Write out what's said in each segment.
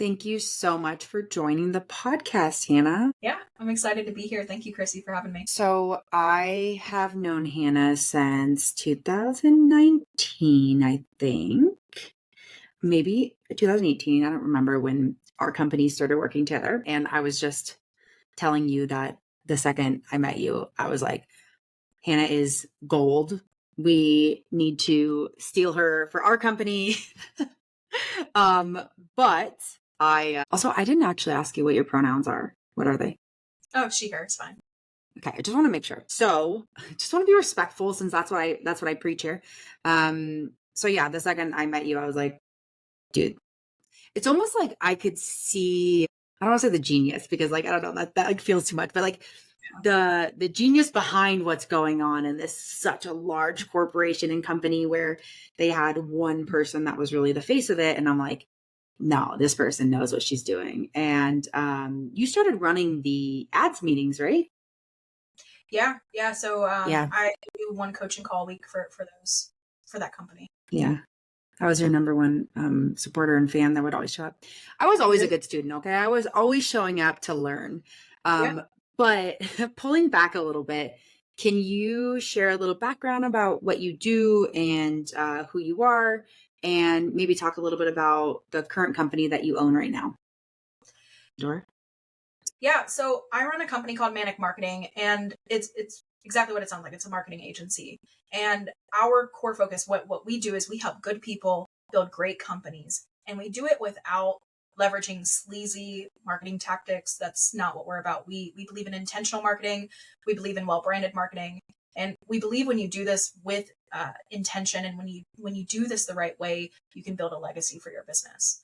Thank you so much for joining the podcast, Hannah. Yeah, I'm excited to be here. Thank you, Chrissy, for having me. So I have known Hannah since 2019, I think. Maybe 2018. I don't remember when our company started working together. And I was just telling you that the second I met you, I was like, Hannah is gold. We need to steal her for our company. um, but I also I didn't actually ask you what your pronouns are. What are they? Oh, she, her, it's fine. Okay, I just want to make sure. So, I just want to be respectful since that's what I preach here. So yeah, the second I met you, I was like, dude, it's almost like I could see, I don't want to say the genius because like I don't know, that like feels too much, but like the genius behind what's going on in this such a large corporation and company where they had one person that was really the face of it. And I'm like, no, this person knows what she's doing. And you started running the ads meetings, right? Yeah. So Yeah. I do one coaching call a week for that company. Yeah. I was your number one supporter and fan that would always show up. I was always a good student, okay? I was always showing up to learn. Yeah. But pulling back a little bit, can you share a little background about what you do and who you are, and maybe talk a little bit about the current company that you own right now? Sure. Yeah. So I run a company called Manic Marketing, and it's exactly what it sounds like. It's a marketing agency. And our core focus, what we do is we help good people build great companies. And we do it without leveraging sleazy marketing tactics. That's not what we're about. We believe in intentional marketing. We believe in well-branded marketing. And we believe when you do this with intention, and when you do this the right way, you can build a legacy for your business.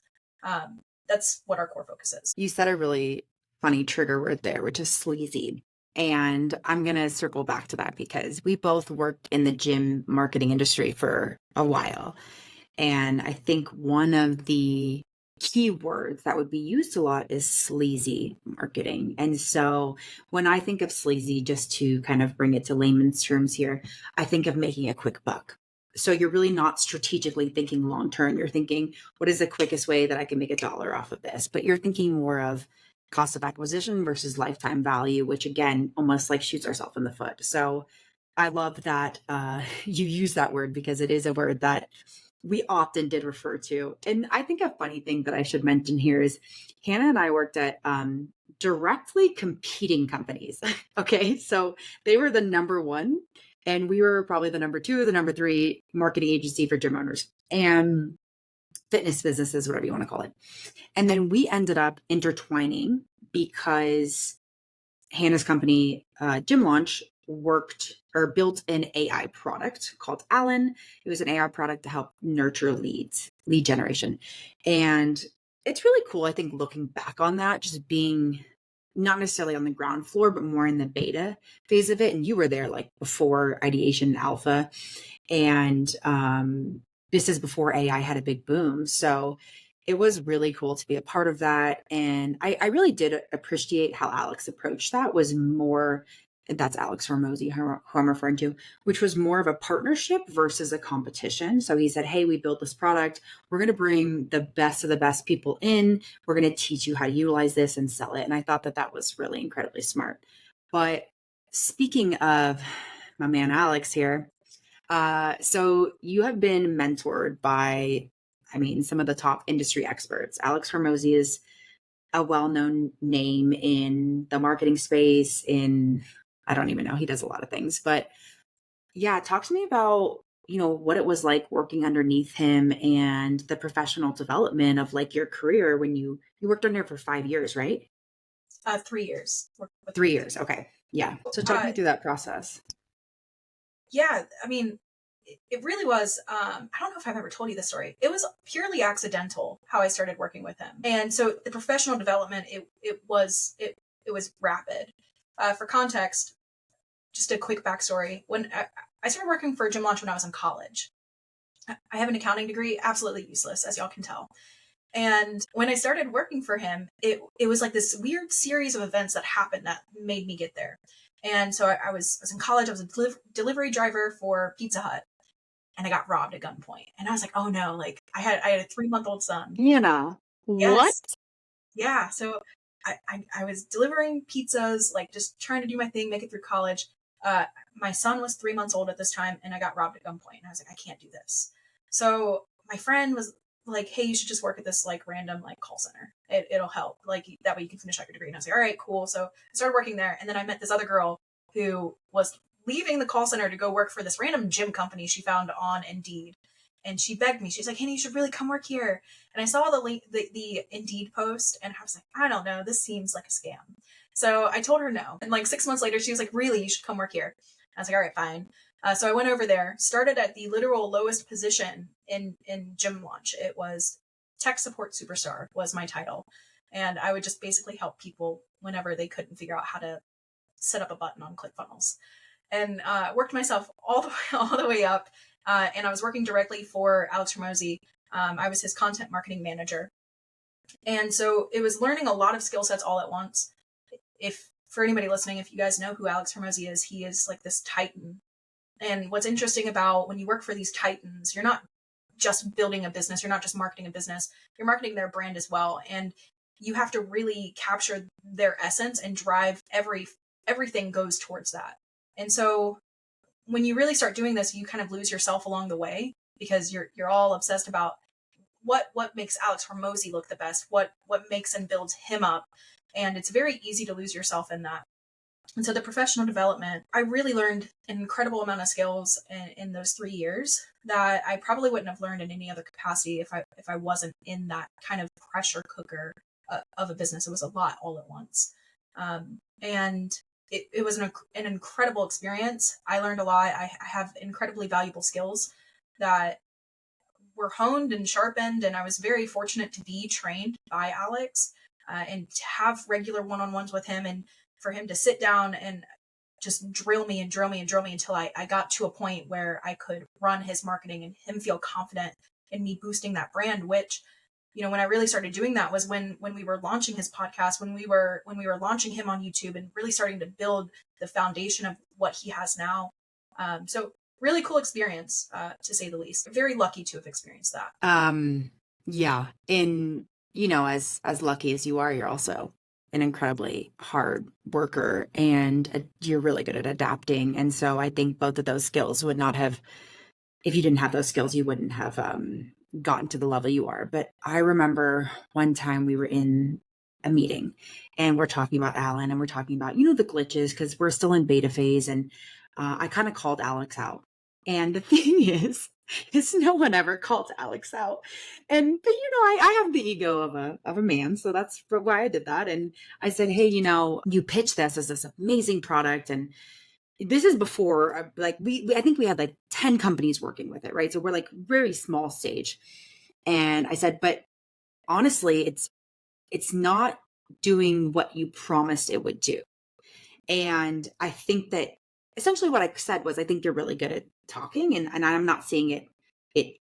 That's what our core focus is. You said a really funny trigger word there, which is sleazy. And I'm going to circle back to that because we both worked in the gym marketing industry for a while. And I think one of the key words that would be used a lot is sleazy marketing. And so when I think of sleazy, just to kind of bring it to layman's terms here, I think of making a quick buck. So you're really not strategically thinking long term. You're thinking, what is the quickest way that I can make $1 off of this? But you're thinking more of cost of acquisition versus lifetime value, which again, almost like shoots ourselves in the foot. So I love that you use that word because it is a word that we often did refer to. And I think a funny thing that I should mention here is Hannah and I worked at directly competing companies. Okay. So they were the number one, and we were probably the number two, the number three marketing agency for gym owners and fitness businesses, whatever you want to call it. And then we ended up intertwining because Hannah's company, Gym Launch, worked or built an AI product called Alan. It was an AI product to help nurture lead generation. And it's really cool, I think, looking back on that, just being not necessarily on the ground floor, but more in the beta phase of it. And you were there like before ideation alpha. And this is before AI had a big boom. So it was really cool to be a part of that. And I really did appreciate how Alex approached that. Was more, that's Alex Hormozy, who I'm referring to, which was more of a partnership versus a competition. So he said, hey, we built this product. We're going to bring the best of the best people in. We're going to teach you how to utilize this and sell it. And I thought that that was really incredibly smart. But speaking of my man Alex here, so you have been mentored by, I mean, some of the top industry experts. Alex Hormozy is a well-known name in the marketing space. I don't even know, he does a lot of things, but yeah, talk to me about, what it was like working underneath him and the professional development of like your career when you worked under for 5 years, right? 3 years. 3 years. Okay. Yeah. So talk me through that process. Yeah, I mean, it really was. I don't know if I've ever told you this story. It was purely accidental how I started working with him, and so the professional development it was rapid. For context, just a quick backstory. When I started working for Gym Launch when I was in college, I have an accounting degree, absolutely useless, as y'all can tell. And when I started working for him, it was like this weird series of events that happened that made me get there. And so I was in college. I was a delivery driver for Pizza Hut, and I got robbed at gunpoint. And I was like, oh no, like I had a 3-month-old son. What? Yes. Yeah. So I was delivering pizzas, like just trying to do my thing, make it through college. My son was 3 months old at this time, and I got robbed at gunpoint. And I was like, I can't do this. So my friend was like, hey, you should just work at this like random like call center. It'll help. Like that way you can finish out your degree. And I was like, all right, cool. So I started working there. And then I met this other girl who was leaving the call center to go work for this random gym company she found on Indeed. And she begged me. She's like, Hannah, you should really come work here. And I saw the link, the Indeed post, and I was like, I don't know, this seems like a scam. So I told her no. And like 6 months later, she was like, really, you should come work here. I was like, all right, fine. So I went over there, started at the literal lowest position in gym launch. It was tech support superstar was my title. And I would just basically help people whenever they couldn't figure out how to set up a button on ClickFunnels. And worked myself all the way up. And I was working directly for Alex Ramosi. I was his content marketing manager. And so it was learning a lot of skill sets all at once. If for anybody listening, if you guys know who Alex Ramosi is, he is like this titan. And what's interesting about when you work for these titans, you're not just building a business, you're not just marketing a business, you're marketing their brand as well. And you have to really capture their essence and drive everything goes towards that. And so when you really start doing this, you kind of lose yourself along the way because you're all obsessed about what makes Alex Ramosi look the best, what makes and builds him up. And it's very easy to lose yourself in that. And so the professional development, I really learned an incredible amount of skills in those 3 years that I probably wouldn't have learned in any other capacity if I wasn't in that kind of pressure cooker of a business. It was a lot all at once. And it was an incredible experience. I learned a lot. I have incredibly valuable skills that were honed and sharpened. And I was very fortunate to be trained by Alex and to have regular one-on-ones with him and for him to sit down and just drill me and drill me and drill me until I got to a point where I could run his marketing and him feel confident in me boosting that brand, which, you know, when I really started doing that was when we were launching his podcast, when we were launching him on YouTube and really starting to build the foundation of what he has now. So really cool experience, to say the least. Very lucky to have experienced that. Yeah. And, you know, as lucky as you are, you're also an incredibly hard worker and you're really good at adapting. And so I think both of those skills would not have, if you didn't have those skills, you wouldn't have gotten to the level you are. But I remember one time we were in a meeting and we're talking about Alan and we're talking about, you know, the glitches because we're still in beta phase. And I kind of called Alex out. And the thing is no one ever called Alex out. But you know, I have the ego of a man, so that's why I did that. And I said, hey, you know, you pitched this as this amazing product, and this is before like I think we had like 10 companies working with it, right? So we're like very small stage. And I said, but honestly, it's not doing what you promised it would do. And I think that essentially what I said was, I think you're really good at talking, and I'm not seeing it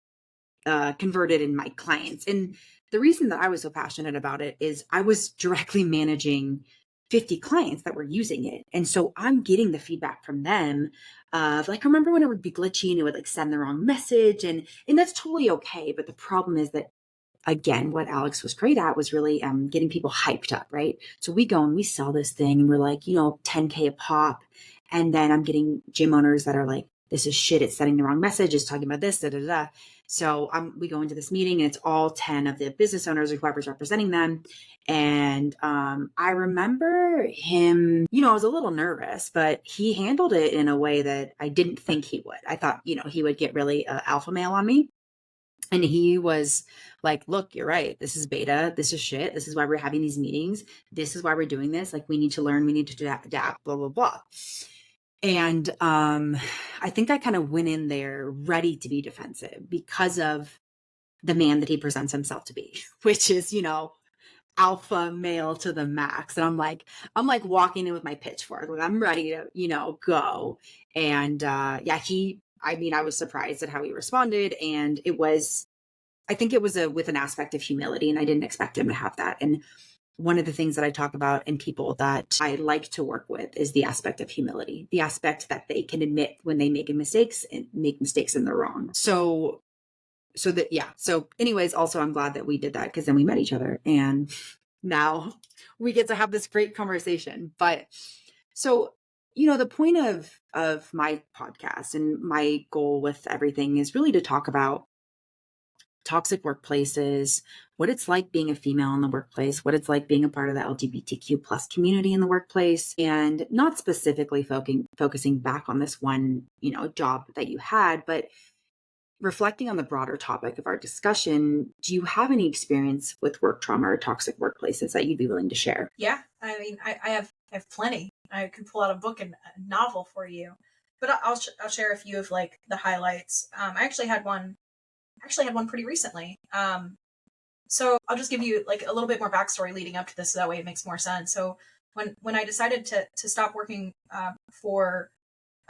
converted in my clients. And the reason that I was so passionate about it is I was directly managing 50 clients that were using it. And so I'm getting the feedback from them of like, remember when it would be glitchy and it would like send the wrong message, and that's totally okay. But the problem is that, again, what Alex was great at was really getting people hyped up, right? So we go and we sell this thing and we're like, you know, 10K a pop. And then I'm getting gym owners that are like, this is shit. It's sending the wrong message. It's talking about this, da, da, da. So we go into this meeting and it's all 10 of the business owners or whoever's representing them. And I remember him, you know, I was a little nervous, but he handled it in a way that I didn't think he would. I thought, you know, he would get really alpha male on me. And he was like, look, you're right. This is beta. This is shit. This is why we're having these meetings. This is why we're doing this. Like, we need to learn. We need to adapt, blah, blah, blah. And I think I kind of went in there ready to be defensive because of the man that he presents himself to be, which is, you know, alpha male to the max. And I'm like walking in with my pitchfork. Like, I'm ready to, you know, go. And yeah, I was surprised at how he responded. And I think it was with an aspect of humility, and I didn't expect him to have that. And one of the things that I talk about in people that I like to work with is the aspect of humility, the aspect that they can admit when they make mistakes and make mistakes and they're wrong. So anyways, also I'm glad that we did that because then we met each other and now we get to have this great conversation. But so, the point of my podcast and my goal with everything is really to talk about toxic workplaces, what it's like being a female in the workplace, what it's like being a part of the LGBTQ plus community in the workplace, and not specifically focusing back on this one, job that you had, but reflecting on the broader topic of our discussion. Do you have any experience with work trauma or toxic workplaces that you'd be willing to share? Yeah, I mean, I have plenty. I could pull out a book and a novel for you, but I'll share a few of like the highlights. I actually had one pretty recently. So I'll just give you like a little bit more backstory leading up to this, so that way it makes more sense. So when I decided to stop working for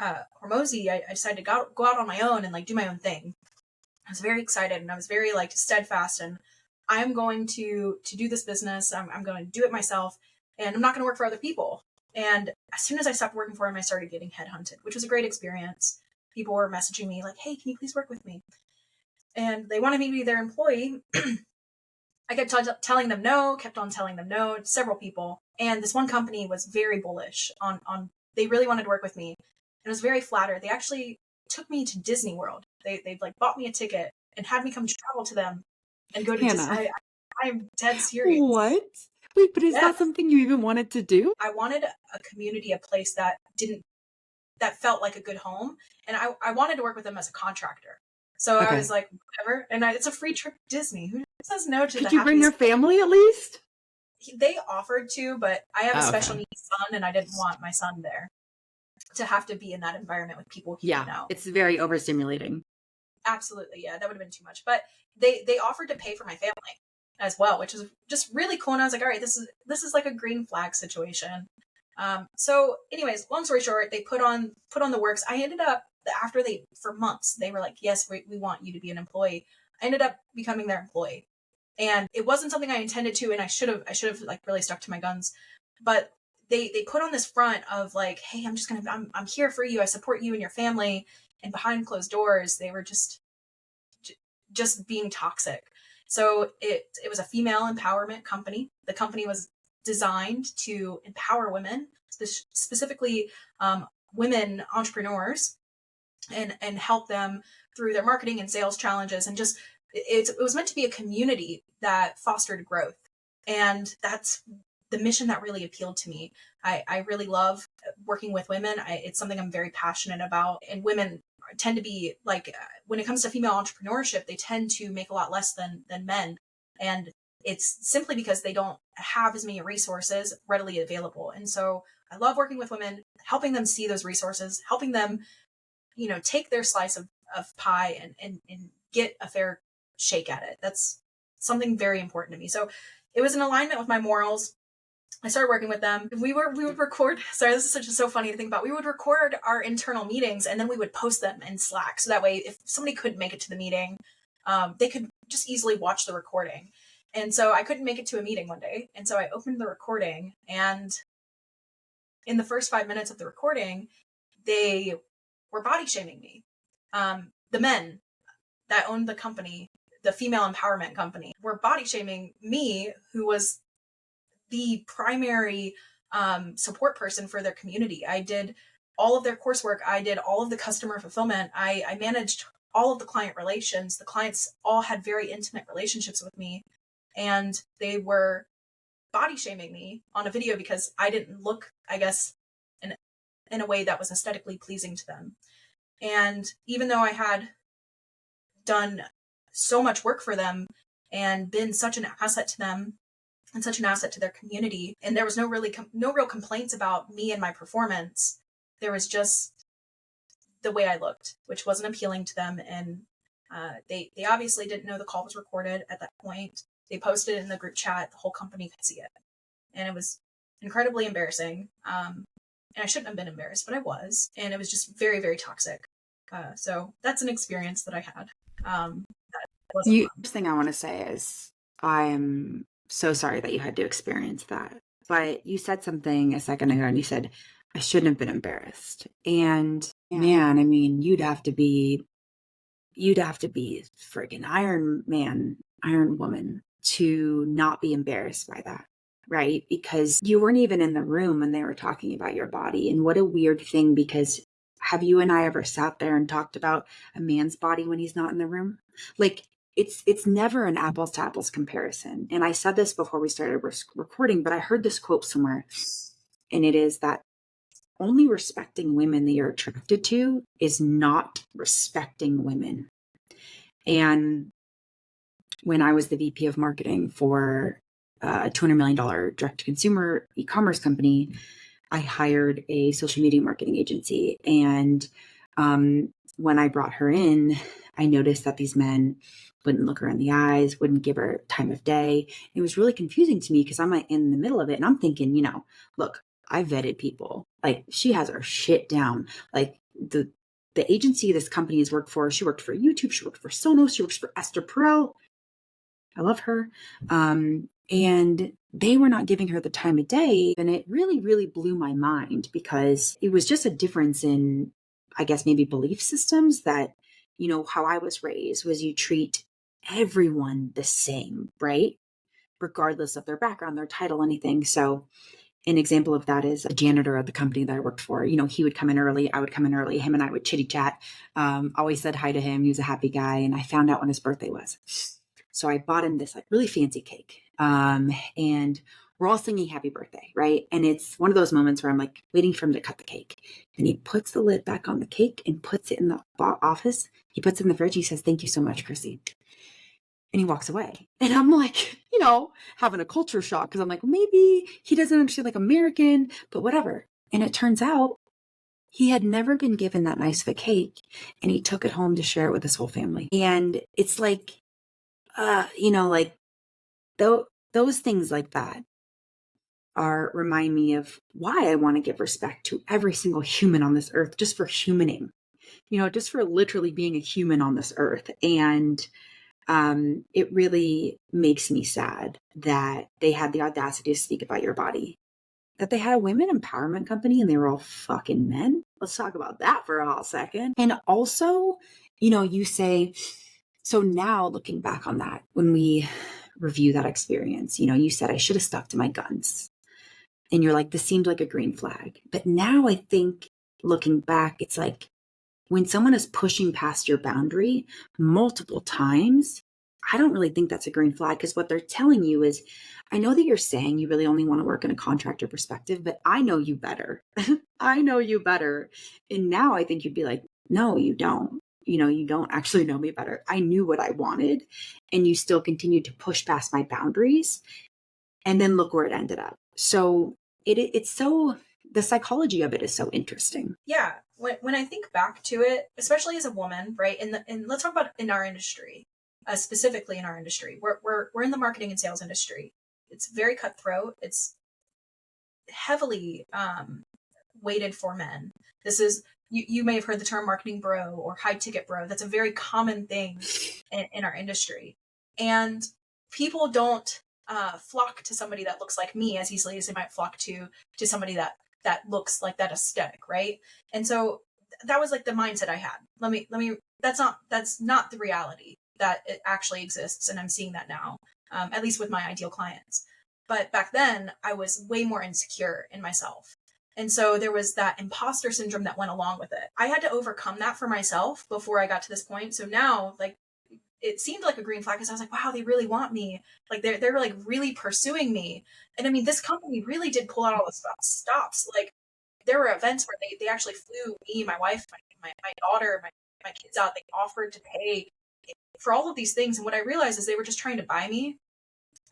Hormozy, I decided to go out on my own and like do my own thing. I was very excited and I was very like steadfast, and I am going to do this business. I'm going to do it myself, and I'm not going to work for other people. And as soon as I stopped working for him, I started getting headhunted, which was a great experience. People were messaging me like, "Hey, can you please work with me?" And they wanted me to be their employee. I kept telling them no, kept on telling them no, several people. And this one company was very bullish on they really wanted to work with me. And I was very flattered. They actually took me to Disney World. They like bought me a ticket and had me come travel to them and go to Disney. Hannah, I'm dead serious. what? Wait, but is Yeah. that something you even wanted to do? I wanted a community, a place that felt like a good home. And I wanted to work with them as a contractor. So I Okay. was like, whatever. And it's a free trip to Disney. Who says no to Could the you bring your happiest? family at least? They offered to, but I have a Oh, special okay. needs son, and I didn't want my son there to have to be in that environment with people he didn't Yeah, know. it's very overstimulating. Absolutely, yeah, that would have been too much. But they offered to pay for my family as well, which is just really cool. And I was like, all right, this is like a green flag situation. So, anyways, long story short, they put on the works. I ended up after for months they were like, yes, we want you to be an employee. I ended up becoming their employee, and it wasn't something I intended to, and I should have like really stuck to my guns. But they put on this front of like, hey, I'm here for you. I support you and your family. And behind closed doors, they were just being toxic. So it was a female empowerment company. The company was designed to empower women, specifically women entrepreneurs, and help them through their marketing and sales challenges. And just it was meant to be a community that fostered growth. And that's the mission that really appealed to me. I really love working with women. It's something I'm very passionate about. And women tend to be like, when it comes to female entrepreneurship, they tend to make a lot less than men. And it's simply because they don't have as many resources readily available. And so I love working with women, helping them see those resources, helping them, take their slice of pie and get a fair shake at it. That's something very important to me. So it was in alignment with my morals. I started working with them. We would record. Sorry, this is so funny to think about. We would record our internal meetings and then we would post them in Slack. So that way, if somebody couldn't make it to the meeting, they could just easily watch the recording. And so I couldn't make it to a meeting one day. And so I opened the recording, and in the first 5 minutes of the recording, they were body shaming me. The men that owned the company, the female empowerment company, were body shaming me, who was the primary support person for their community. I did all of their coursework. I did all of the customer fulfillment. I managed all of the client relations. The clients all had very intimate relationships with me, and they were body shaming me on a video because I didn't look, I guess, in a way that was aesthetically pleasing to them. And even though I had done so much work for them and been such an asset to them and such an asset to their community, and there was no real complaints about me and my performance, there was just the way I looked, which wasn't appealing to them. And they obviously didn't know the call was recorded at that point. They posted it in the group chat. The whole company could see it, and it was incredibly embarrassing. And I shouldn't have been embarrassed, but I was, and it was just very, very toxic. So that's an experience that I had. That wasn't fun. First thing I want to say is I'm so sorry that you had to experience that. But you said something a second ago, and you said, I shouldn't have been embarrassed. And man, I mean, you'd have to be friggin' Iron Man, Iron Woman to not be embarrassed by that. right? Because you weren't even in the room when they were talking about your body. And what a weird thing, because have you and I ever sat there and talked about a man's body when he's not in the room? Like, it's never an apples to apples comparison. And I said this before we started recording, but I heard this quote somewhere, and it is that only respecting women that you're attracted to is not respecting women. And when I was the VP of marketing for a $200 million direct to consumer e-commerce company, I hired a social media marketing agency. And when I brought her in, I noticed that these men wouldn't look her in the eyes, wouldn't give her time of day. It was really confusing to me because I'm like in the middle of it and I'm thinking, look, I vetted people. Like, she has her shit down. Like, the agency this company has worked for, she worked for YouTube, she worked for Sonos, she works for Esther Perel. I love her. And they were not giving her the time of day. And it really, really blew my mind because it was just a difference in, I guess, maybe belief systems that, how I was raised was you treat everyone the same, right? Regardless of their background, their title, anything. So an example of that is a janitor at the company that I worked for. He would come in early, I would come in early, him and I would chitty chat. Always said hi to him. He was a happy guy. And I found out when his birthday was. So I bought him this like really fancy cake. And we're all singing happy birthday, right? And it's one of those moments where I'm like waiting for him to cut the cake. And he puts the lid back on the cake and puts it in the office. He puts it in the fridge. He says, "Thank you so much, Chrissy." And he walks away. And I'm like, having a culture shock because I'm like, maybe he doesn't understand like American, but whatever. And it turns out he had never been given that nice of a cake, and he took it home to share it with his whole family. And it's like, like those things like that remind me of why I want to give respect to every single human on this earth, just for humaning, just for literally being a human on this earth. And it really makes me sad that they had the audacity to speak about your body, that they had a women empowerment company and they were all fucking men. Let's talk about that for a hot second. And also, you say, so now looking back on that, when we review that experience, you said I should have stuck to my guns. And you're like, this seemed like a green flag. But now I think looking back, it's like when someone is pushing past your boundary multiple times, I don't really think that's a green flag, because what they're telling you is, I know that you're saying you really only want to work in a contractor perspective, but I know you better. I know you better. And now I think you'd be like, no, you don't. You don't actually know me better. I knew what I wanted, and you still continued to push past my boundaries. And then look where it ended up. So it's so, the psychology of it is so interesting. Yeah. When I think back to it, especially as a woman, right? And let's talk about in our industry, specifically in our industry, we're in the marketing and sales industry. It's very cutthroat. It's heavily weighted for men. This is, you may have heard the term marketing bro or high ticket bro. That's a very common thing in our industry. And people don't flock to somebody that looks like me as easily as they might flock to somebody that looks like that aesthetic, right? And so that was like the mindset I had. Let me that's not the reality that it actually exists, and I'm seeing that now, at least with my ideal clients. But back then I was way more insecure in myself. And so there was that imposter syndrome that went along with it. I had to overcome that for myself before I got to this point. So now, like, it seemed like a green flag because I was like, wow, they really want me. Like they're like really pursuing me. And I mean, this company really did pull out all the stops. Like, there were events where they actually flew me, my wife, my daughter, my kids out. They offered to pay for all of these things. And what I realized is they were just trying to buy me.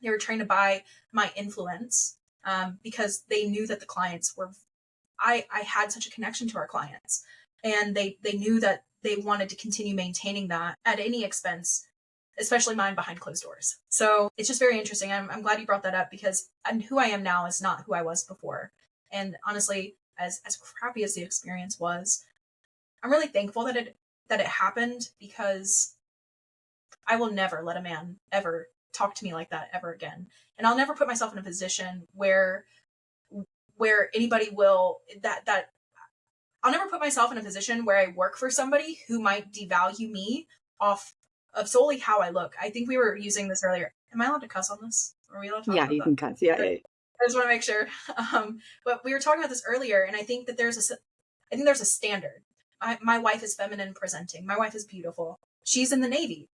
They were trying to buy my influence, because they knew that the clients were, I had such a connection to our clients, and they knew that they wanted to continue maintaining that at any expense, especially mine behind closed doors. So it's just very interesting. I'm glad you brought that up, because who I am now is not who I was before. And honestly, as crappy as the experience was, I'm really thankful that it happened, because I will never let a man ever talk to me like that ever again. And I'll never put myself in a position where anybody will that I'll never put myself in a position where I work for somebody who might devalue me off of solely how I look. I think we were using this earlier. Am I allowed to cuss on this? Are we allowed to talk Yeah, about you that? can cuss. Yeah. I just want to make sure. But we were talking about this earlier, and I think that I think there's a standard. My wife is feminine presenting. My wife is beautiful. She's in the Navy.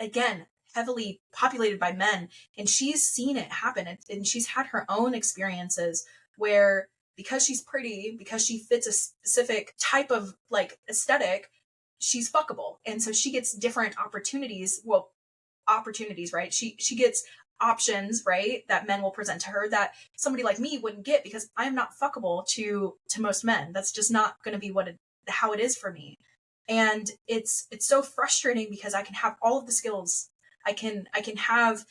Again, heavily populated by men, and she's seen it happen, and she's had her own experiences where, because she's pretty, because she fits a specific type of like aesthetic, she's fuckable, and so she gets different opportunities. Well, opportunities, right? She gets options, right, that men will present to her that somebody like me wouldn't get, because I'm not fuckable to most men. That's just not going to be how it is for me. And it's so frustrating, because I can have all of the skills. I can have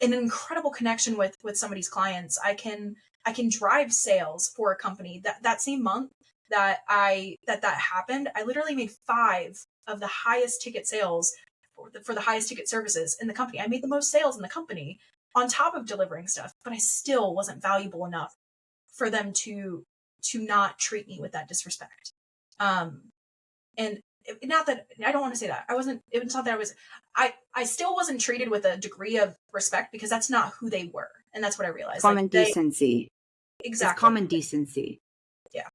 an incredible connection with somebody's clients. I can drive sales for a company. That same month that happened, I literally made 5 of the highest ticket sales for the highest ticket services in the company. I made the most sales in the company on top of delivering stuff, but I still wasn't valuable enough for them to not treat me with that disrespect. And not that, I don't want to say that I wasn't, it's not that I still wasn't treated with a degree of respect, because that's not who they were. And that's what I realized. Common decency. It's Exactly. common decency. Yeah.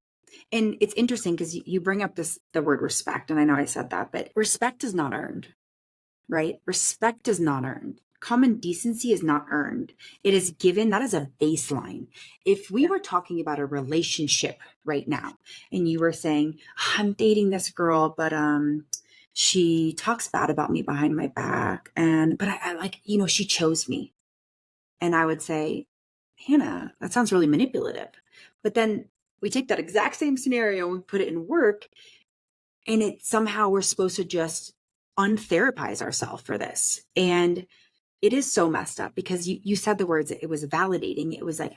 And it's interesting because you bring up the word respect, and I know I said that, but respect is not earned, right? Respect is not earned. Common decency is not earned. It is given. That is a baseline. If we were talking about a relationship right now, and you were saying, I'm dating this girl, but she talks bad about me behind my back, but I like, she chose me. And I would say, Hannah, that sounds really manipulative. But then we take that exact same scenario and we put it in work, and it somehow we're supposed to just untherapize ourselves for this. And it is so messed up, because you said the words, it was validating. It was like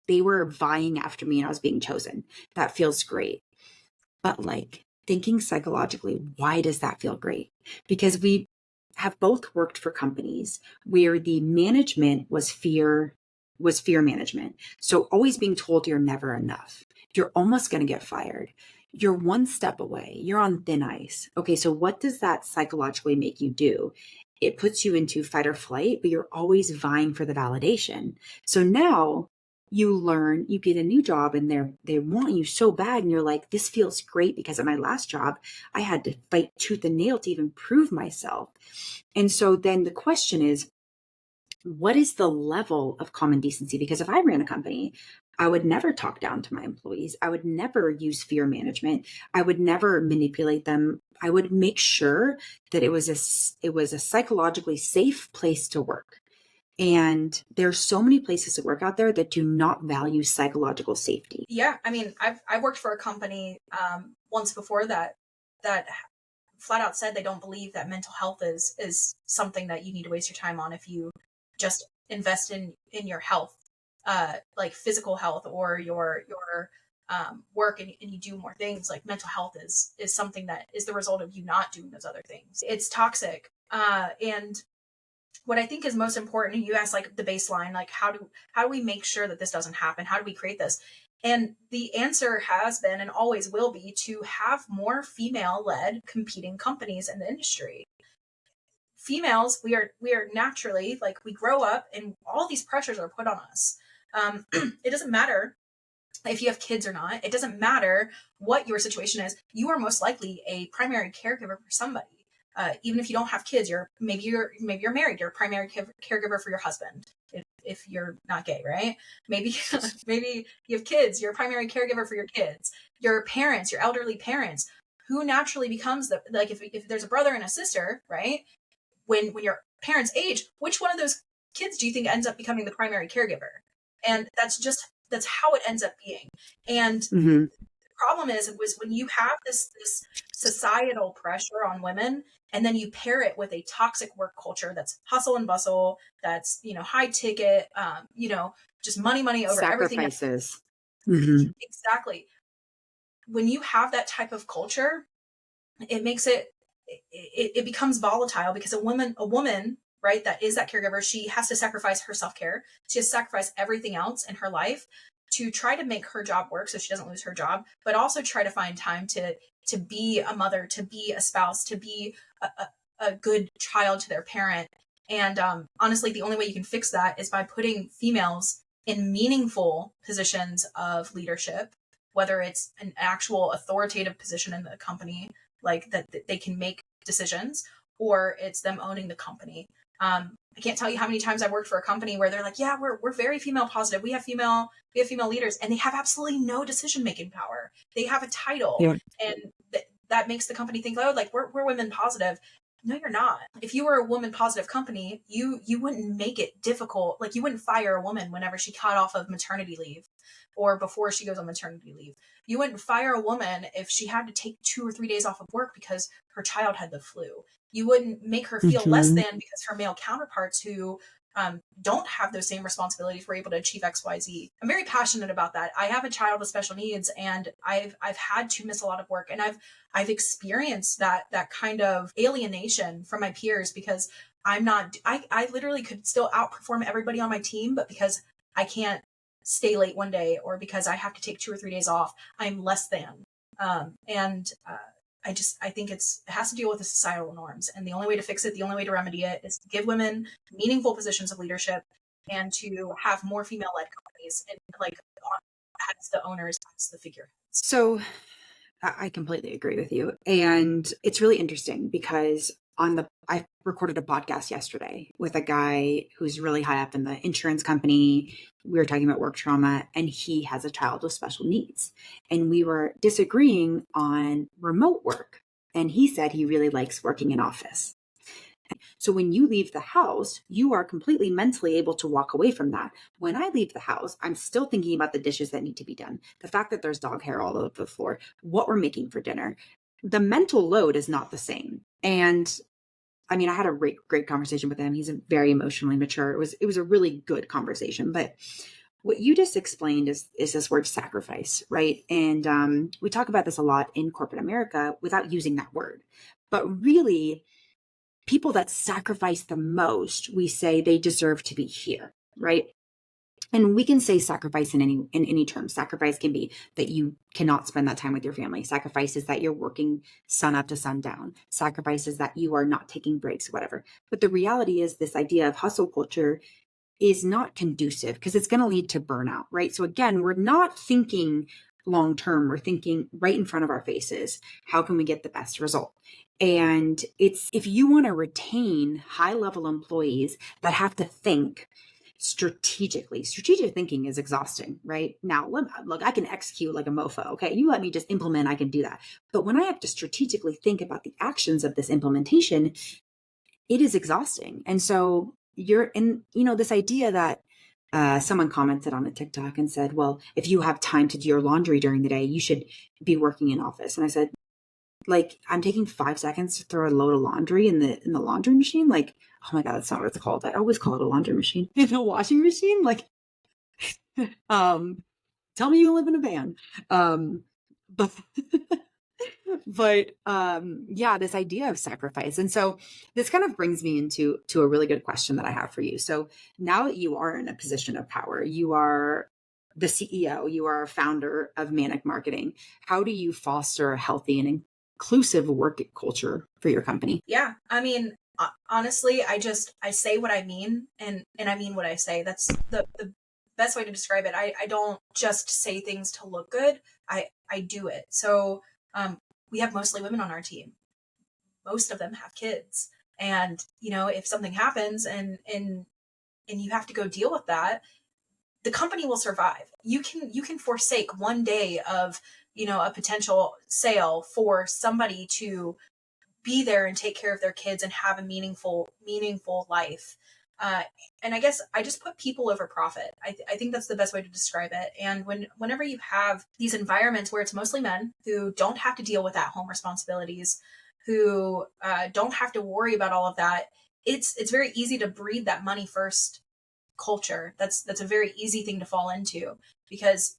they were vying after me and I was being chosen. That feels great. But like, thinking psychologically, why does that feel great? Because we have both worked for companies where the management was fear management. So always being told you're never enough. You're almost going to get fired. You're one step away. You're on thin ice. Okay, so what does that psychologically make you do? It puts you into fight or flight, but you're always vying for the validation. So now you learn, you get a new job, and they want you so bad, and you're like, this feels great, because at my last job I had to fight tooth and nail to even prove myself. And so then the question is, what is the level of common decency? Because if I ran a company, I would never talk down to my employees. I would never use fear management. I would never manipulate them. I would make sure that it was a psychologically safe place to work. And there's so many places to work out there that do not value psychological safety. Yeah. I mean, I worked for a company once before that flat out said they don't believe that mental health is something that you need to waste your time on if you just invest in your health, like physical health, or your work, and you do more things. Like, mental health is something that is the result of you not doing those other things. It's toxic. And what I think is most important, you asked like the baseline, like how do we make sure that this doesn't happen? How do we create this? And the answer has been and always will be to have more female-led competing companies in the industry. Females, we are naturally, like, we grow up and all these pressures are put on us. It doesn't matter if you have kids or not. It doesn't matter what your situation is. You are most likely a primary caregiver for somebody. Even if you don't have kids, maybe you're married. You're a primary caregiver for your husband. If you're not gay, right? Maybe maybe you have kids. You're a primary caregiver for your kids. Your parents, your elderly parents, who naturally becomes if there's a brother and a sister, right? When your parents age, which one of those kids do you think ends up becoming the primary caregiver? And that's how it ends up being. And the problem was when you have this societal pressure on women, and then you pair it with a toxic work culture that's hustle and bustle, that's high ticket, just money over sacrifices. Everything. Exactly. When you have that type of culture, it makes it becomes volatile, because a woman, right, that is that caregiver, she has to sacrifice her self-care. She has to sacrifice everything else in her life to try to make her job work so she doesn't lose her job, but also try to find time to be a mother, to be a spouse, to be a good child to their parent. And honestly, the only way you can fix that is by putting females in meaningful positions of leadership, whether it's an actual authoritative position in the company, like that they can make decisions, or it's them owning the company. I can't tell you how many times I've worked for a company where they're like, yeah, we're very female positive. We have female leaders, and they have absolutely no decision making power. They have a title, Yeah. and that makes the company think, oh, like we're women positive. No, you're not. If you were a woman positive company, you wouldn't make it difficult. Like, you wouldn't fire a woman whenever she got off of maternity leave or before she goes on maternity leave. You wouldn't fire a woman if she had to take 2 or 3 days off of work because her child had the flu. You wouldn't make her feel less than because her male counterparts who don't have those same responsibilities were able to achieve XYZ. I'm very passionate about that. I have a child with special needs, and I've had to miss a lot of work, and I've experienced that kind of alienation from my peers because I literally could still outperform everybody on my team, but because I can't stay late one day or because I have to take 2 or 3 days off, I'm less than. I think it has to deal with the societal norms. And the only way to fix it, the only way to remedy it is to give women meaningful positions of leadership and to have more female-led companies and like as the owners, as the figureheads. So I completely agree with you. And it's really interesting because I recorded a podcast yesterday with a guy who's really high up in the insurance company. We were talking about work trauma, and he has a child with special needs. And we were disagreeing on remote work. And he said he really likes working in office. So when you leave the house, you are completely mentally able to walk away from that. When I leave the house, I'm still thinking about the dishes that need to be done, the fact that there's dog hair all over the floor, what we're making for dinner. The mental load is not the same. And I mean, I had a great conversation with him. He's very emotionally mature. It was a really good conversation. But what you just explained is this word sacrifice, right? And we talk about this a lot in corporate America without using that word. But really, people that sacrifice the most, we say they deserve to be here, right? And we can say sacrifice in any term. Sacrifice can be that you cannot spend that time with your family. Sacrifice is that you're working sun up to sundown. Sacrifice is that you are not taking breaks, whatever. But the reality is this idea of hustle culture is not conducive because it's going to lead to burnout, right? So again, we're not thinking long term. We're thinking right in front of our faces. How can we get the best result? And it's, if you want to retain high level employees that have to think strategically, strategic thinking is exhausting, right? Now, look, I can execute like a mofo. Okay. You let me just implement, I can do that. But when I have to strategically think about the actions of this implementation, it is exhausting. And so you're in, this idea that someone commented on a TikTok and said, well, if you have time to do your laundry during the day, you should be working in office. And I said, like, I'm taking 5 seconds to throw a load of laundry in the laundry machine. Like, oh my God, that's not what it's called. I always call it a laundry machine. In a washing machine. Like, tell me you live in a van. But yeah, this idea of sacrifice. And so this kind of brings me into a really good question that I have for you. So now that you are in a position of power, you are the CEO, you are a founder of Manic Marketing. How do you foster a healthy and inclusive work culture for your company? Yeah. I mean, honestly, I say what I mean, and I mean what I say. That's the best way to describe it. I don't just say things to look good. I do it. So, we have mostly women on our team. Most of them have kids. And, if something happens and you have to go deal with that, the company will survive. You can forsake one day of, a potential sale for somebody to be there and take care of their kids and have a meaningful life. And I guess I just put people over profit. I think that's the best way to describe it. And whenever you have these environments where it's mostly men who don't have to deal with at-home responsibilities, who don't have to worry about all of that, it's very easy to breed that money first culture. That's a very easy thing to fall into because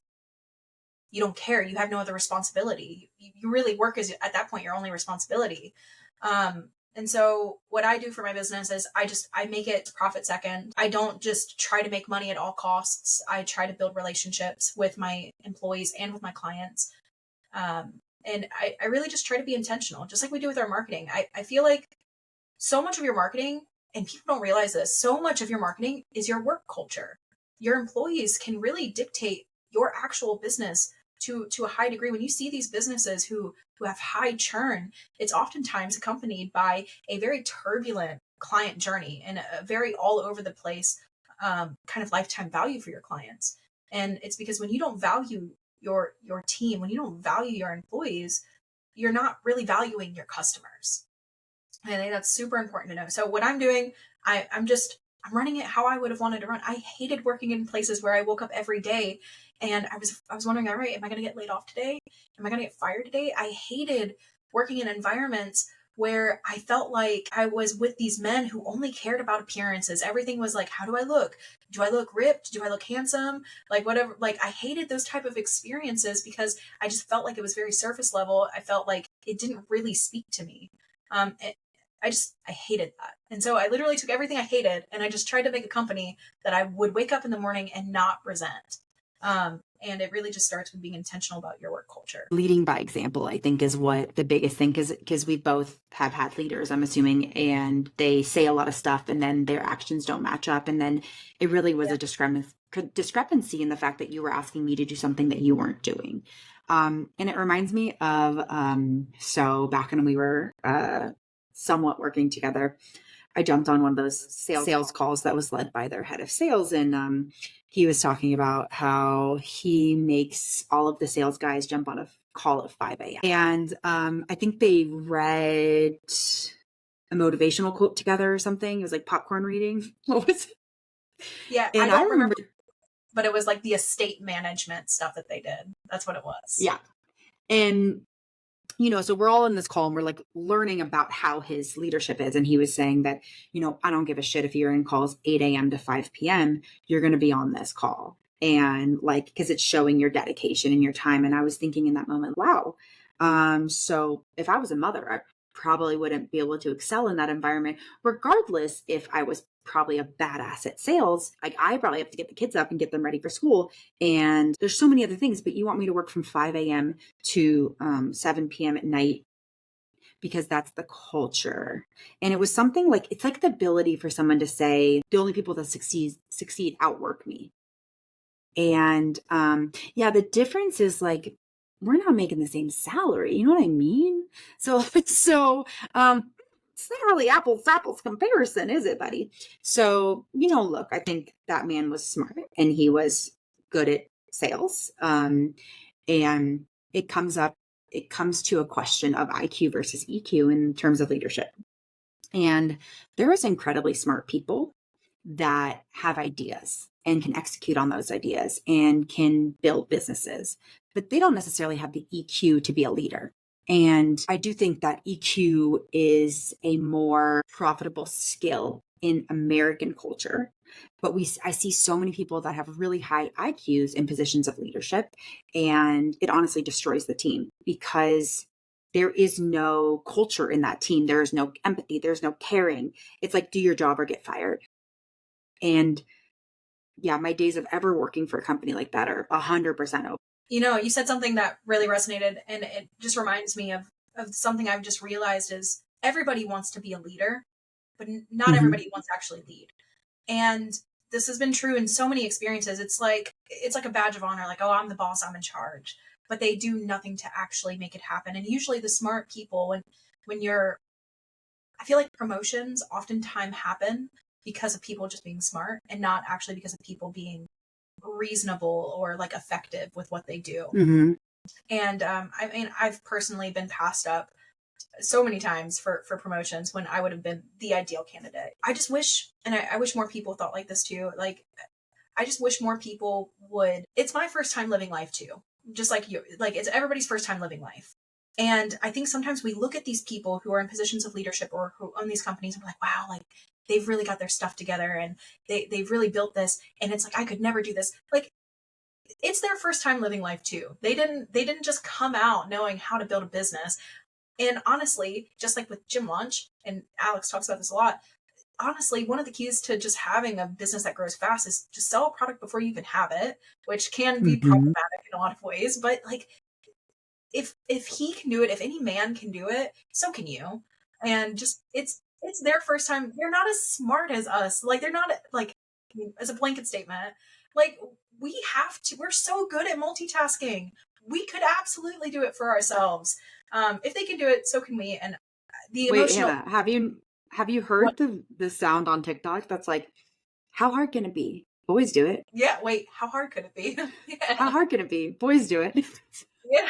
you don't care. You have no other responsibility. You really work as, at that point, your only responsibility. And so what I do for my business is I make it profit second. I don't just try to make money at all costs. I try to build relationships with my employees and with my clients. And I really just try to be intentional, just like we do with our marketing. I feel like so much of your marketing, and people don't realize this, so much of your marketing is your work culture. your employees can really dictate your actual business to a high degree. When you see these businesses who have high churn, it's oftentimes accompanied by a very turbulent client journey and a very all over the place kind of lifetime value for your clients. And it's because when you don't value your team, when you don't value your employees, you're not really valuing your customers. And I think that's super important to know. So what I'm doing, I'm running it how I would have wanted to run. I hated working in places where I woke up every day and I was wondering, all right, am I going to get laid off today? Am I going to get fired today? I hated working in environments where I felt like I was with these men who only cared about appearances. Everything was like, how do I look? Do I look ripped? Do I look handsome? Like whatever. Like I hated those type of experiences because I just felt like it was very surface level. I felt like it didn't really speak to me. Um, I hated that. And so I literally took everything I hated and I just tried to make a company that I would wake up in the morning and not resent. And it really just starts with being intentional about your work culture. Leading by example, I think, is what the biggest thing, because we both have had leaders, I'm assuming, and they say a lot of stuff and then their actions don't match up. And then it really was a discrepancy in the fact that you were asking me to do something that you weren't doing. And it reminds me of, so back when we were somewhat working together, I jumped on one of those sales calls that was led by their head of sales. And he was talking about how he makes all of the sales guys jump on a call at 5 a.m. And I think they read a motivational quote together or something. It was like popcorn reading. What was it? Yeah, And I don't remember, but it was like the estate management stuff that they did. That's what it was. Yeah. And so we're all in this call and we're like learning about how his leadership is. And he was saying that, I don't give a shit if you're in calls 8 a.m. to 5 p.m. You're going to be on this call. And like, because it's showing your dedication and your time. And I was thinking in that moment, wow. So if I was a mother, I probably wouldn't be able to excel in that environment, regardless if I was probably a badass at sales. Like I probably have to get the kids up and get them ready for school. And there's so many other things, but you want me to work from 5 a.m. to 7 p.m. at night because that's the culture. And it was something like, it's like the ability for someone to say, the only people that succeed outwork me. And the difference is like, we're not making the same salary. You know what I mean? So it's not really apples to apples comparison, is it, buddy? So, look, I think that man was smart and he was good at sales. And it comes to a question of IQ versus EQ in terms of leadership. And there is incredibly smart people that have ideas and can execute on those ideas and can build businesses, but they don't necessarily have the EQ to be a leader. And I do think that EQ is a more profitable skill in American culture. But I see so many people that have really high IQs in positions of leadership, and it honestly destroys the team because there is no culture in that team. There is no empathy. There's no caring. It's like, do your job or get fired. And yeah, my days of ever working for a company like that are 100% over. You said something that really resonated, and it just reminds me of something I've just realized is everybody wants to be a leader, but not everybody wants to actually lead. And this has been true in so many experiences. It's like a badge of honor, like, oh, I'm the boss, I'm in charge. But they do nothing to actually make it happen. And usually the smart people, I feel like promotions oftentimes happen because of people just being smart and not actually because of people being reasonable or like effective with what they do. And I've personally been passed up so many times for promotions when I would have been the ideal candidate. I just wish, and I wish more people thought like this too. Like, I just wish more people would. It's my first time living life too, just like you. Like, it's everybody's first time living life. And I think sometimes we look at these people who are in positions of leadership or who own these companies and we're like, wow, like they've really got their stuff together and they've really built this. And it's like, I could never do this. Like, it's their first time living life too. They didn't just come out knowing how to build a business. And honestly, just like with Gym Lunch, and Alex talks about this a lot, honestly, one of the keys to just having a business that grows fast is just sell a product before you even have it, which can be problematic in a lot of ways. But like, if he can do it, if any man can do it, so can you. And just it's their first time. They're not as smart as us. Like, they're not like as a blanket statement, like we're so good at multitasking. We could absolutely do it for ourselves. If they can do it, so can we. And the Wait, emotional, Hannah, have you what? heard the sound on TikTok that's like, how hard can it be? Boys do it. Yeah, wait, how hard could it be? How Yeah. hard can it be? Boys do it.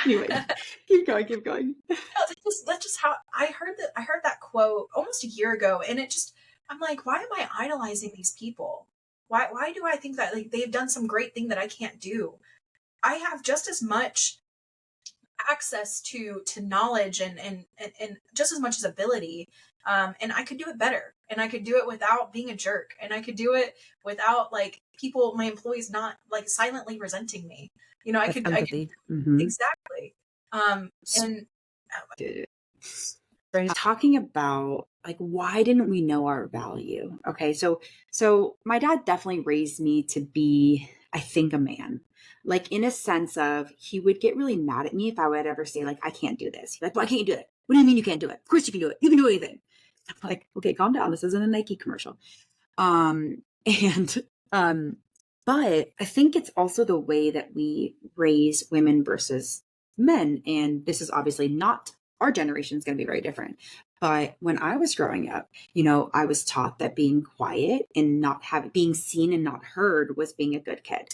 Anyway, Yeah. keep going, keep going. That's just how I heard that quote almost a year ago, and I'm like, why am I idolizing these people? Why do I think that like they've done some great thing that I can't do? I have just as much access to knowledge and just as much as ability, and I could do it better, and I could do it without being a jerk, and I could do it without like people, my employees, not like silently resenting me. That's I could empathy. Mm-hmm. exactly. And Talking about like why didn't we know our value? Okay, so my dad definitely raised me to be, I think, a man. Like in a sense of he would get really mad at me if I would ever say like I can't do this. He'd be like, why can't you do it? What do you mean you can't do it? Of course you can do it. You can do anything. I'm like, okay, calm down. This isn't a Nike commercial. And but I think it's also the way that we raise women versus men. And this is obviously not, our generation is going to be very different. But when I was growing up, I was taught that being quiet and not having, being seen and not heard was being a good kid.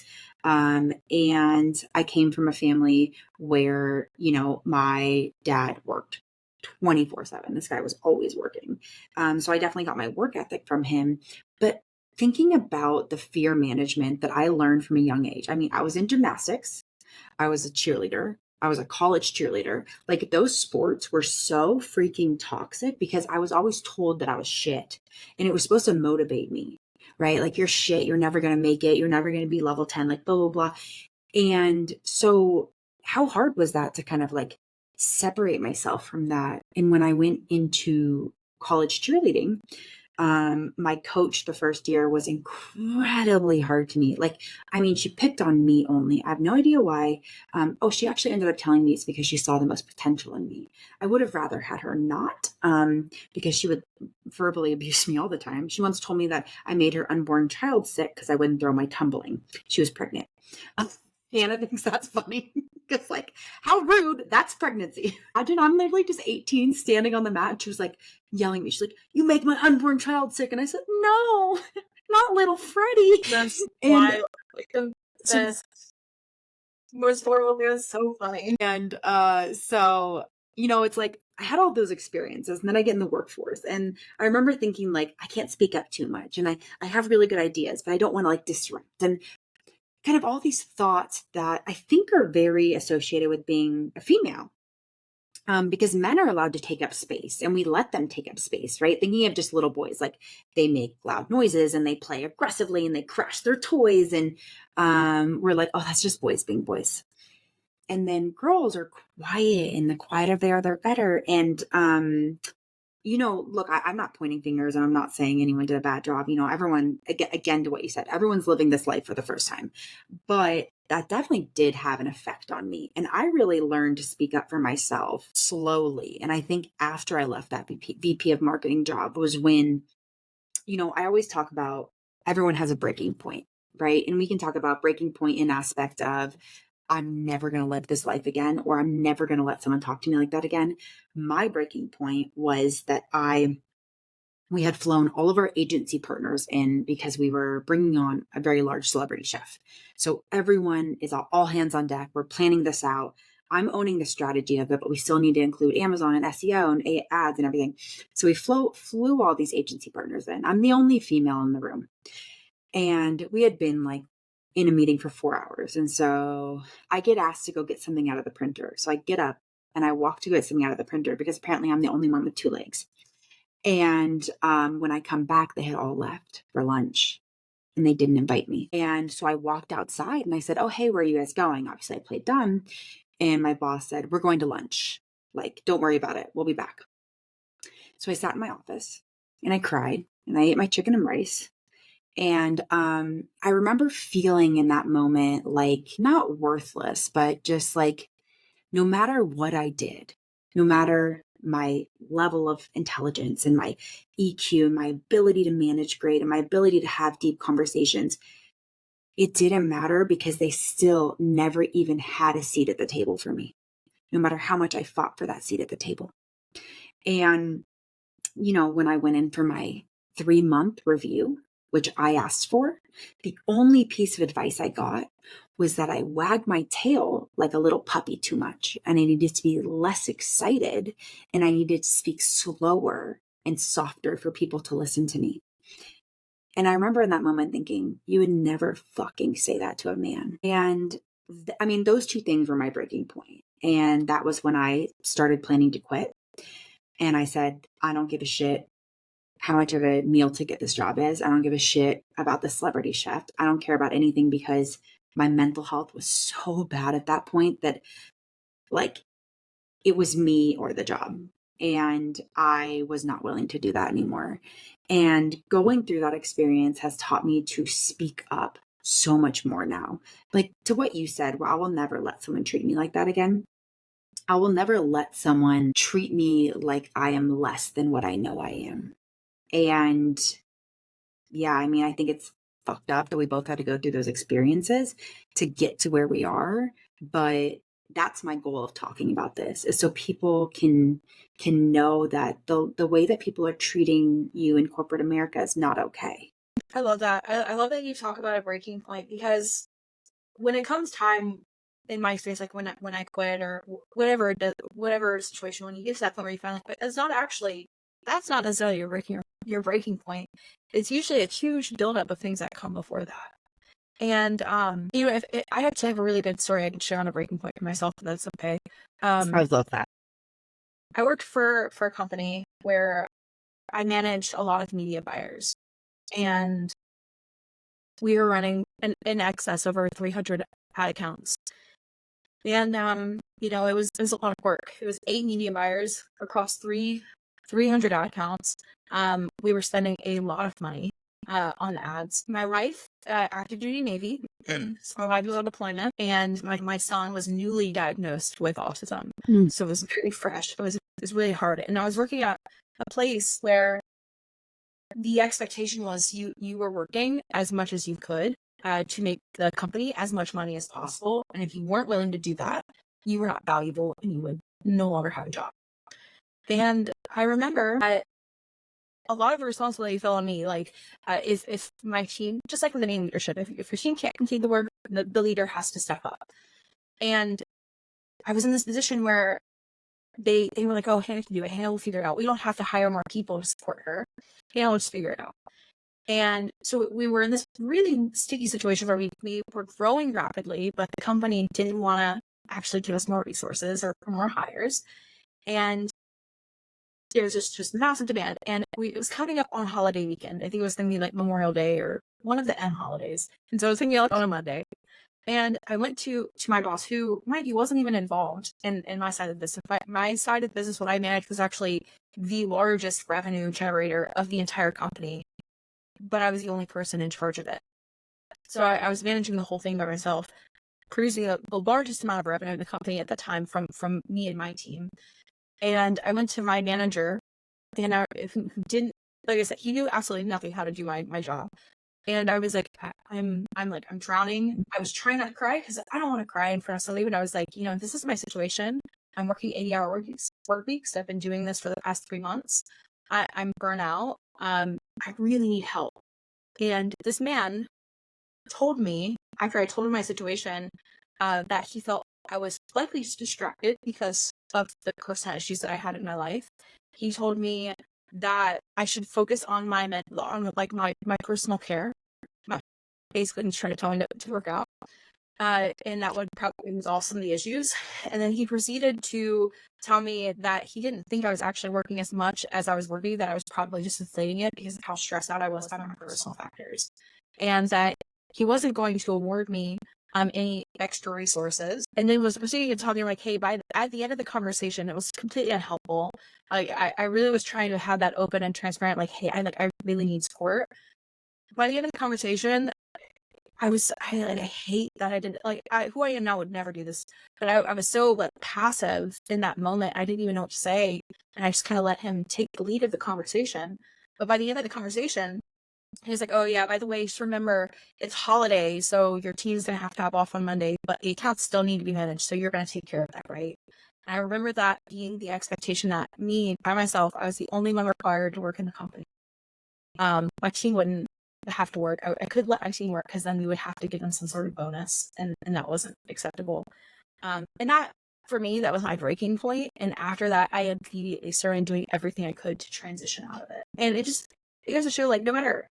And I came from a family where, my dad worked 24/7. This guy was always working. So I definitely got my work ethic from him. But thinking about the fear management that I learned from a young age, I mean, I was in gymnastics, I was a cheerleader, I was a college cheerleader. Like those sports were so freaking toxic because I was always told that I was shit. And it was supposed to motivate me, right? Like, you're shit, you're never going to make it, you're never going to be level 10, like blah, blah, blah. And so, how hard was that to kind of like separate myself from that? And when I went into college cheerleading, my coach the first year was incredibly hard to me. Like, I mean, she picked on me only. I have no idea why. She actually ended up telling me it's because she saw the most potential in me. I would have rather had her not, because she would verbally abuse me all the time. She once told me that I made her unborn child sick because I wouldn't throw my tumbling. She was pregnant. Hannah thinks that's funny. Because, like, how rude. That's pregnancy. Imagine I'm literally just 18 standing on the mat. And she was like yelling at me. She's like, you make my unborn child sick. And I said, no, not little Freddie. that's And why like the most horrible is so funny. and so, it's like I had all those experiences, and then I get in the workforce. And I remember thinking, like, I can't speak up too much. And I have really good ideas, but I don't want to like disrupt. And kind of all these thoughts that I think are very associated with being a female. Because men are allowed to take up space and we let them take up space, right? Thinking of just little boys, like they make loud noises and they play aggressively and they crash their toys. And we're like, oh, that's just boys being boys. And then girls are quiet, and the quieter they are, they're better. And look, I'm not pointing fingers and I'm not saying anyone did a bad job. Everyone, again, to what you said, everyone's living this life for the first time. But that definitely did have an effect on me. And I really learned to speak up for myself slowly. And I think after I left that VP of marketing job was when, I always talk about everyone has a breaking point, right? And we can talk about breaking point in aspect of I'm never going to live this life again, or I'm never going to let someone talk to me like that again. My breaking point was that we had flown all of our agency partners in because we were bringing on a very large celebrity chef. So everyone is all hands on deck. We're planning this out. I'm owning the strategy of it, but we still need to include Amazon and SEO and ads and everything. So we flew all these agency partners in. I'm the only female in the room. And we had been like in a meeting for 4 hours. And so I get asked to go get something out of the printer. So I get up and I walk to get something out of the printer because apparently I'm the only one with two legs. And when I come back, they had all left for lunch and they didn't invite me. And so I walked outside and I said, oh, hey, where are you guys going? Obviously, I played dumb. And my boss said, we're going to lunch. Like, don't worry about it. We'll be back. So I sat in my office and I cried and I ate my chicken and rice. And I remember feeling in that moment, like, not worthless, but just like, no matter what I did, no matter my level of intelligence and my EQ and my ability to manage great and my ability to have deep conversations, it didn't matter because they still never even had a seat at the table for me, no matter how much I fought for that seat at the table. And, when I went in for my 3-month review, which I asked for, the only piece of advice I got was that I wagged my tail like a little puppy too much, and I needed to be less excited, and I needed to speak slower and softer for people to listen to me. And I remember in that moment thinking, you would never fucking say that to a man. And those two things were my breaking point. And that was when I started planning to quit. And I said, I don't give a shit how much of a meal ticket this job is. I don't give a shit about the celebrity chef. I don't care about anything, because my mental health was so bad at that point that, like, it was me or the job. And I was not willing to do that anymore. And going through that experience has taught me to speak up so much more now. Like, to what you said, well, I will never let someone treat me like that again. I will never let someone treat me like I am less than what I know I am. And yeah, I think it's fucked up that we both had to go through those experiences to get to where we are. But that's my goal of talking about this, is so people can know that the way that people are treating you in corporate America is not okay. I love that. I love that you talk about a breaking point, because when it comes time, in my experience, like when I quit or whatever situation, when you get to that point where you finally quit, that's not necessarily your breaking point. It's usually a huge buildup of things that come before that. And if I actually have a really good story I can share on a breaking point for myself, if that's okay. I love that. I worked for a company where I managed a lot of media buyers, and we were running in excess over 300 ad accounts. And it was a lot of work. It was 8 media buyers across 300 ad accounts. We were spending a lot of money on ads. My wife, active duty Navy, so my wife was on deployment, and my son was newly diagnosed with autism. So it was pretty fresh. It was really hard. And I was working at a place where the expectation was you were working as much as you could to make the company as much money as possible. And if you weren't willing to do that, you were not valuable and you would no longer have a job. And I remember that a lot of the responsibility fell on me. Like, if my team, just like with any leadership, if your team can't complete the work, the leader has to step up. And I was in this position where they were like, oh, Hannah can do it. Hannah will figure it out. We don't have to hire more people to support her. Hannah will just figure it out. And so we were in this really sticky situation where we were growing rapidly, but the company didn't want to actually give us more resources or more hires. And there was just massive demand. And it was coming up on holiday weekend. I think it was going to be like Memorial Day or one of the M holidays. And so it was going to be like on a Monday. And I went to my boss, who, mind you, wasn't even involved in my side of the business. My side of the business, what I managed, was actually the largest revenue generator of the entire company. But I was the only person in charge of it. So I was managing the whole thing by myself, producing the largest amount of revenue in the company at the time from me and my team. And I went to my manager, and who didn't, like I said, he knew absolutely nothing how to do my job. And I was like, I'm drowning. I was trying not to cry because I don't want to cry in front of somebody, but I was like, this is my situation. I'm working 80-hour work weeks. I've been doing this for the past 3 months. I'm burnt out. I really need help. And this man told me, after I told him my situation, that he felt I was likely distracted because of the personal issues that I had in my life. He told me that I should focus on my personal care. Basically, trying to tell me to work out. And that would probably resolve some of the issues. And then he proceeded to tell me that he didn't think I was actually working as much as I was working, that I was probably just inflating it because of how stressed out I was by my personal factors. And that he wasn't going to award me any extra resources. And then was proceeding to tell me, like, hey, at the end of the conversation, it was completely unhelpful. I really was trying to have that open and transparent, like, hey, I really need support. By the end of the conversation, I hate that I did, like, who I am now would never do this, but I was so like passive in that moment. I didn't even know what to say. And I just kind of let him take the lead of the conversation. But by the end of the conversation, he's like, oh yeah, by the way, just remember it's holiday. So your team's going to have off on Monday, but the accounts still need to be managed. So you're going to take care of that, right? And I remember that being the expectation that me by myself, I was the only one required to work in the company. My team wouldn't have to work. I could let my team work because then we would have to give them some sort of bonus, and that wasn't acceptable. And that, for me, that was my breaking point. And after that, I immediately started doing everything I could to transition out of it. And it goes to show, like, no matter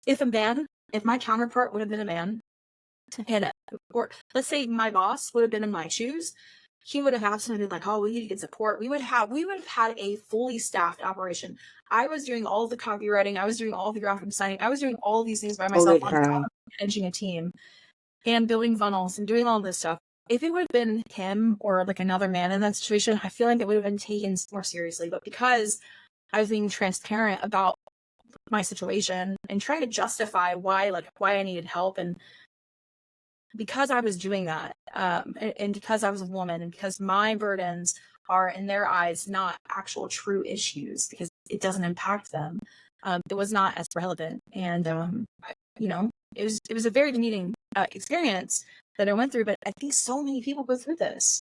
if my counterpart would have been a man, and or let's say my boss would have been in my shoes, he would have absolutely been like, oh, we need to get support. We would have had a fully staffed operation. I was doing all the copywriting. I was doing all the graphic designing. I was doing all these things by myself on top of managing a team and building funnels and doing all this stuff. If it would have been him or like another man in that situation, I feel like it would have been taken more seriously. But because I was being transparent about my situation and trying to justify why I needed help, and because I was doing that, and because I was a woman, and because my burdens are in their eyes not actual true issues because it doesn't impact them, it was not as relevant. And it was a very demeaning experience that I went through. But I think so many people go through this,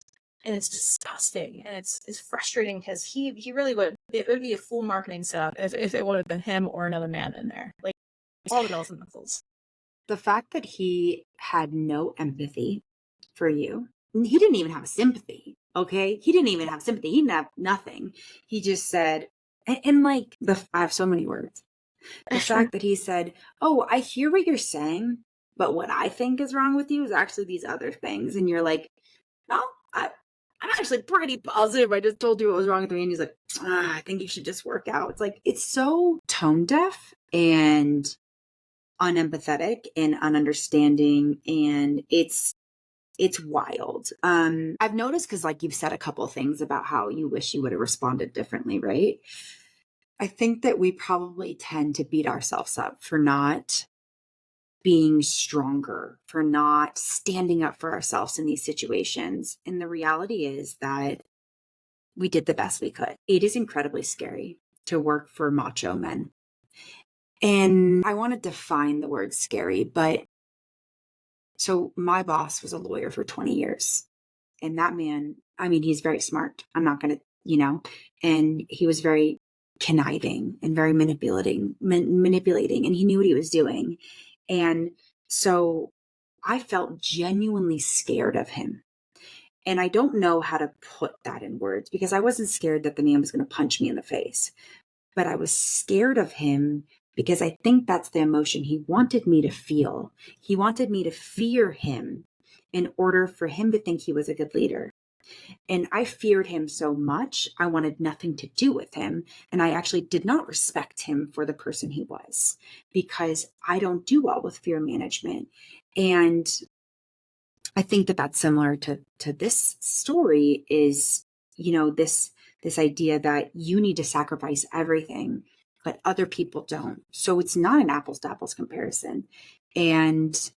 and it's disgusting, and it's frustrating because he really would, it would be a full marketing setup if it would have been him or another man in there, like all the bells and whistles. The fact that he had no empathy for you, he didn't even have sympathy. Okay. He didn't even have sympathy. He didn't have nothing. He just said, and like I have so many words. The fact that he said, oh, I hear what you're saying, but what I think is wrong with you is actually these other things. And you're like, no, I'm actually pretty positive. I just told you what was wrong with me. And he's like, I think you should just work out. It's like, it's so tone deaf and unempathetic and ununderstanding, and it's wild. I've noticed, because like you've said a couple of things about how you wish you would have responded differently, right? I think that we probably tend to beat ourselves up for not being stronger, for not standing up for ourselves in these situations. And the reality is that we did the best we could. It is incredibly scary to work for macho men. And I want to define the word scary, but so my boss was a lawyer for 20 years. And that man, I mean, he's very smart. I'm not going to, and he was very conniving and very manipulating, and he knew what he was doing. And so I felt genuinely scared of him. And I don't know how to put that in words, because I wasn't scared that the man was going to punch me in the face, but I was scared of him because I think that's the emotion he wanted me to feel. He wanted me to fear him in order for him to think he was a good leader. And I feared him so much, I wanted nothing to do with him. And I actually did not respect him for the person he was, because I don't do well with fear management. And I think that that's similar to this story, is, this idea that you need to sacrifice everything, but other people don't. So it's not an apples to apples comparison. And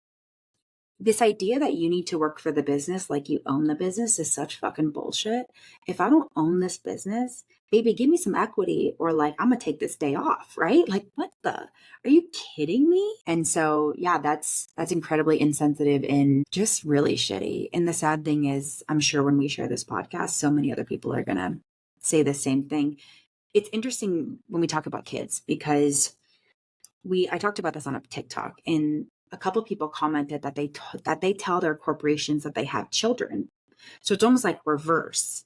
this idea that you need to work for the business like you own the business is such fucking bullshit. If I don't own this business, baby, give me some equity, or like, I'm gonna take this day off, right? Like, what the, are you kidding me? And so, yeah, that's incredibly insensitive and just really shitty. And the sad thing is, I'm sure when we share this podcast, so many other people are gonna say the same thing. It's interesting when we talk about kids, because I talked about this on a TikTok, and a couple of people commented that they tell their corporations that they have children. So it's almost like reverse,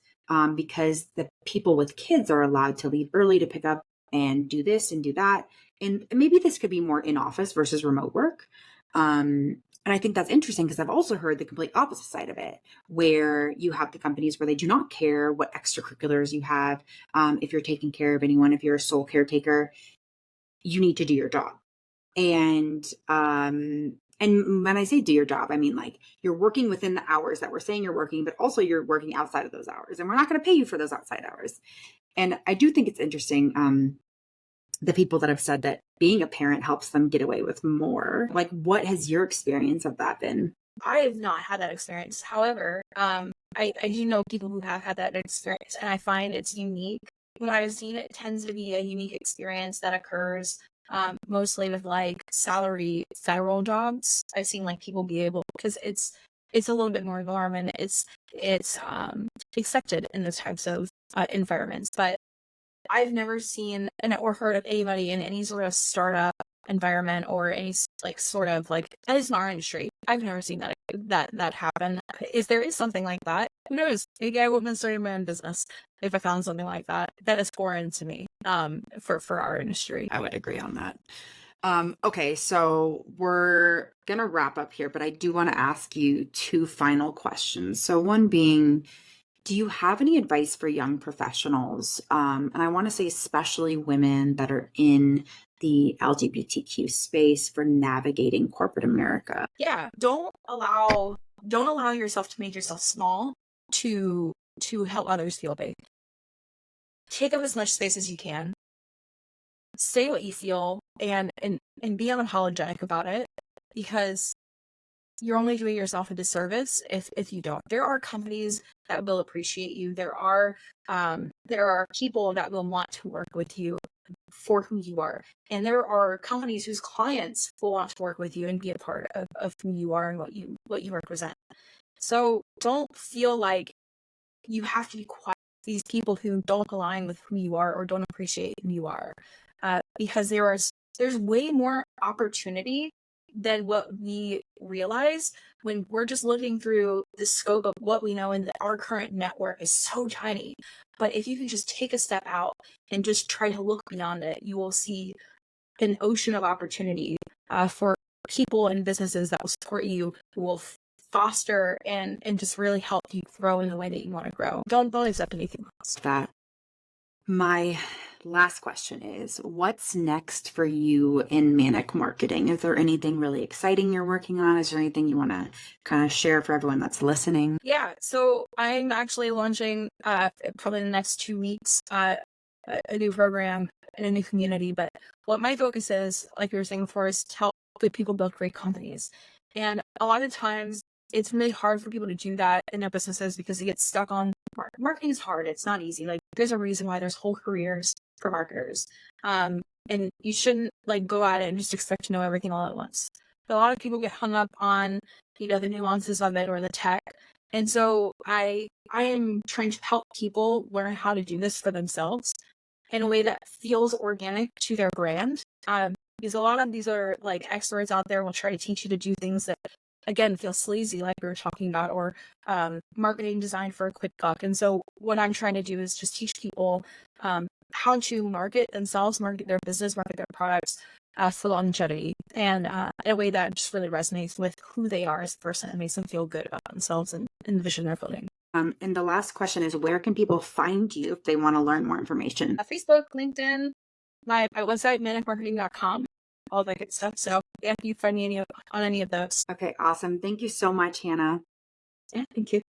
because the people with kids are allowed to leave early to pick up and do this and do that. And maybe this could be more in office versus remote work. And I think that's interesting, because I've also heard the complete opposite side of it, where you have the companies where they do not care what extracurriculars you have. If you're taking care of anyone, if you're a sole caretaker, you need to do your job. And when I say do your job, I mean, like, you're working within the hours that we're saying you're working, but also you're working outside of those hours, and we're not going to pay you for those outside hours. And I do think it's interesting, the people that have said that being a parent helps them get away with more. Like, what has your experience of that been? I have not had that experience. However, I do know people who have had that experience, and I find it's unique. What I've seen, it tends to be a unique experience that occurs mostly with like salary federal jobs. I've seen like people be able, because it's a little bit more warm and it's accepted in those types of environments. But I've never seen or heard of anybody in any sort of startup environment or any like sort of like, at least in our industry, I've never seen that happen. If there is something like that, who knows? Maybe I wouldn't start my own business if I found something like that. That is foreign to me. For our industry, I would agree on that. Okay, so we're gonna wrap up here, but I do want to ask you two final questions. So one being, do you have any advice for young professionals? And I want to say especially women that are in the LGBTQ space for navigating corporate America. Yeah, don't allow yourself to make yourself small to help others feel big. Take up as much space as you can. Say what you feel and be unapologetic about it, because you're only doing yourself a disservice if you don't. There are companies that will appreciate you. There are people that will want to work with you for who you are. And there are companies whose clients will want to work with you and be a part of who you are and what you represent. So don't feel like you have to be quiet with these people who don't align with who you are or don't appreciate who you are. Because there's way more opportunity than what we realize when we're just looking through the scope of what we know, and our current network is so tiny. But if you can just take a step out and just try to look beyond it, you will see an ocean of opportunity for people and businesses that will support you, who will foster and just really help you grow in the way that you want to grow. Don't accept anything else. That my last question is, what's next for you in Manic Marketing? Is there anything really exciting you're working on? Is there anything you want to kind of share for everyone that's listening? Yeah, so I'm actually launching probably in the next 2 weeks a new program in a new community. But what my focus is, like we were saying before, is to help people build great companies. And a lot of times it's really hard for people to do that in their businesses because they get stuck on marketing is hard. It's not easy. Like, there's a reason why there's whole careers for marketers. And you shouldn't like go at it and just expect to know everything all at once. But a lot of people get hung up on, the nuances of it or the tech. And so I am trying to help people learn how to do this for themselves in a way that feels organic to their brand. Because a lot of these are like experts out there will try to teach you to do things that, again, feel sleazy, like we were talking about, or marketing designed for a quick buck. And so what I'm trying to do is just teach people how to market themselves, market their business, market their products for longevity, and in a way that just really resonates with who they are as a person and makes them feel good about themselves and the vision they're building. And the last question is, where can people find you if they want to learn more information? Facebook, LinkedIn, my website, manicmarketing.com, all that good stuff. So yeah, you find me on any of those. Okay, awesome. Thank you so much, Hannah. Yeah, thank you.